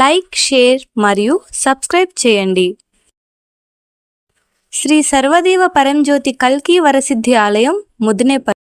Like, share మరియు subscribe చేయండి. శ్రీ సర్వదేవ పరంజ్యోతి కల్కి వరసిద్ధి ఆలయం, ముదినేపల్లి.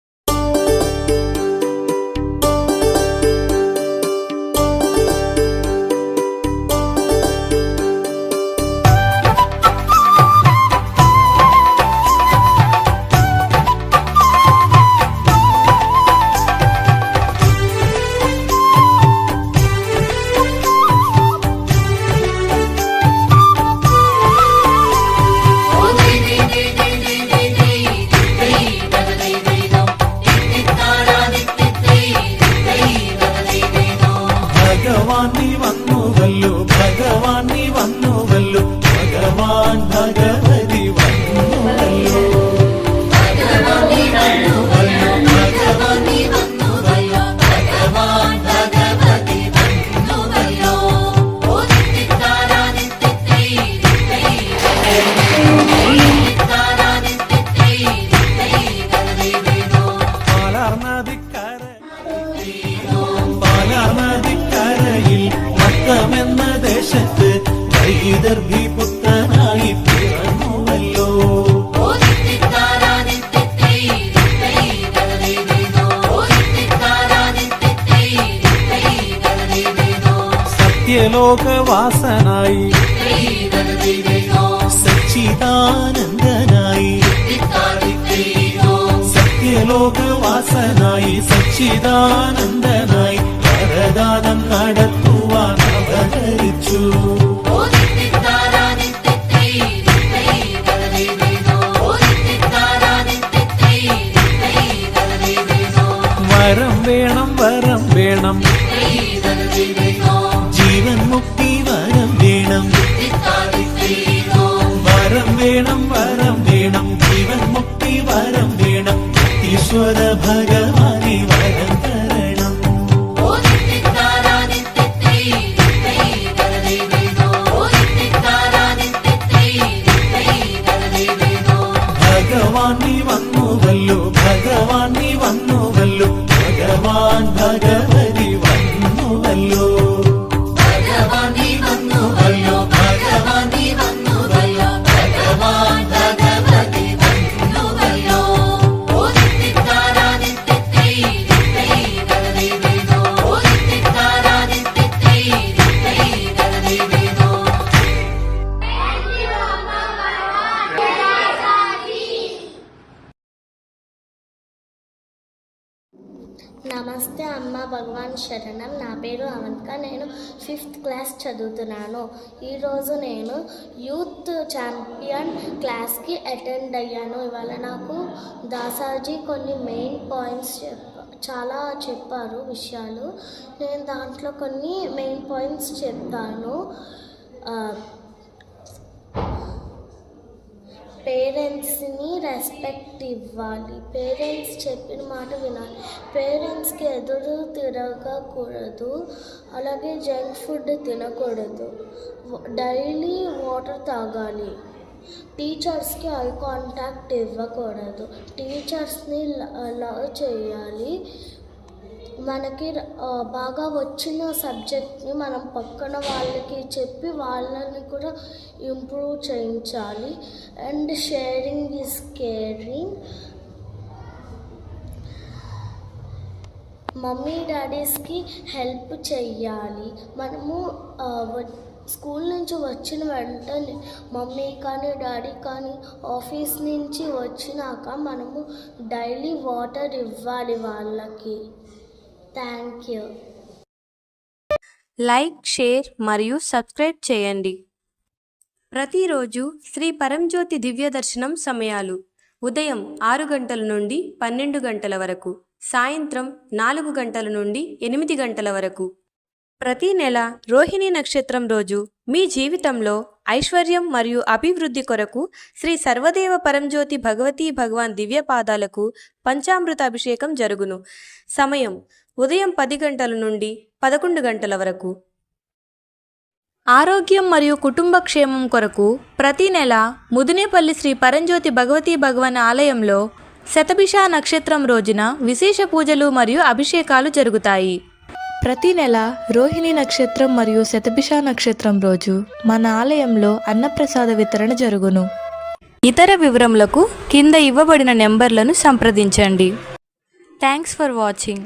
പുത്രനായി പിറന്നുവല്ലോ. സത്യലോകവാസനായി സച്ചിദാനന്ദനായി സത്യലോകവാസനായി സച്ചിദാനന്ദനായി വരദാനം നടത്തുവാൻ അവതരിച്ചു. വരം വേണം വരം വേണം, ജീവൻ മുക്തി വരം വേണം. വരം വേണം വരം വേണം, ജീവൻ മുക്തി വരം വേണം. ഈശ്വര ഭഗവാനെ വരം തരണം. ഭഗവാൻ നീ വന്നുവല്ലോ, ഭഗവാൻ നീ വന്നുവല്ലോ, ഭഗവാൻ ഭഗവതി വന്നുവല്ലോ. ഭഗവാൻ നീ വന്നുവല്ലോ, ഭഗവാൻ നീ വന്നുവല്ലോ, ഭഗവാൻ ഭഗവതി വന്നുവല്ലോ. నమస్తే అమ్మ, భగవాన్ శరణం. నా పేరు అవంతిక. నేను 5th క్లాస్ చదువుతున్నాను. ఈరోజు నేను యూత్ ఛాంపియన్ క్లాస్కి అటెండ్ అయ్యాను. ఇవాళ నాకు దాసాజీ కొన్ని మెయిన్ పాయింట్స్ చాలా చెప్పారు విషయాలు. నేను దాంట్లో కొన్ని మెయిన్ పాయింట్స్ చెప్తాను. పేరెంట్స్ని రెస్పెక్ట్ ఇవ్వాలి, పేరెంట్స్ చెప్పిన మాట వినాలి, పేరెంట్స్కి ఎదురు తిరగకూడదు, అలాగే జంక్ ఫుడ్ తినకూడదు, డైలీ వాటర్ తాగాలి, టీచర్స్కి ఐ కాంటాక్ట్ ఇవ్వకూడదు, టీచర్స్ని లవ్ చేయాలి, మనకి బాగా వచ్చిన సబ్జెక్ట్ని మనం పక్కన వాళ్ళకి చెప్పి వాళ్ళని కూడా ఇంప్రూవ్ చేయించాలి. And sharing is caring. Mummy డాడీస్కి హెల్ప్ చెయ్యాలి. మనము స్కూల్ నుంచి వచ్చిన వెంటనే మమ్మీ కానీ డాడీ కానీ ఆఫీస్ నుంచి వచ్చినాక మనము డైలీ వాటర్ ఇవ్వాలి వాళ్ళకి. Thank you. లైక్, షేర్ మరియు సబ్స్క్రైబ్ చేయండి. ప్రతిరోజు శ్రీ పరంజ్యోతి దివ్య దర్శనం సమయాలు: ఉదయం 6 గంటల నుండి 12 గంటల వరకు, సాయంత్రం 4 గంటల నుండి 8 గంటల వరకు. ప్రతి నెల రోహిణి నక్షత్రం రోజు మీ జీవితంలో ఐశ్వర్యం మరియు అభివృద్ధి కొరకు శ్రీ సర్వదేవ పరంజ్యోతి భగవతీ భగవాన్ దివ్య పాదాలకు పంచామృత అభిషేకం జరుగును. సమయం ఉదయం 10 గంటల నుండి 11 గంటల వరకు. ఆరోగ్యం మరియు కుటుంబ క్షేమం కొరకు ప్రతి నెల ముదినేపల్లి శ్రీ పరంజ్యోతి భగవతీ భగవాన్ ఆలయంలో శతభిష నక్షత్రం రోజున విశేష పూజలు మరియు అభిషేకాలు జరుగుతాయి. ప్రతి నెల రోహిణి నక్షత్రం మరియు శతభిష నక్షత్రం రోజు మన ఆలయంలో అన్నప్రసాద వితరణ జరుగును. ఇతర వివరములకు కింద ఇవ్వబడిన నెంబర్లను సంప్రదించండి. Thanks for watching.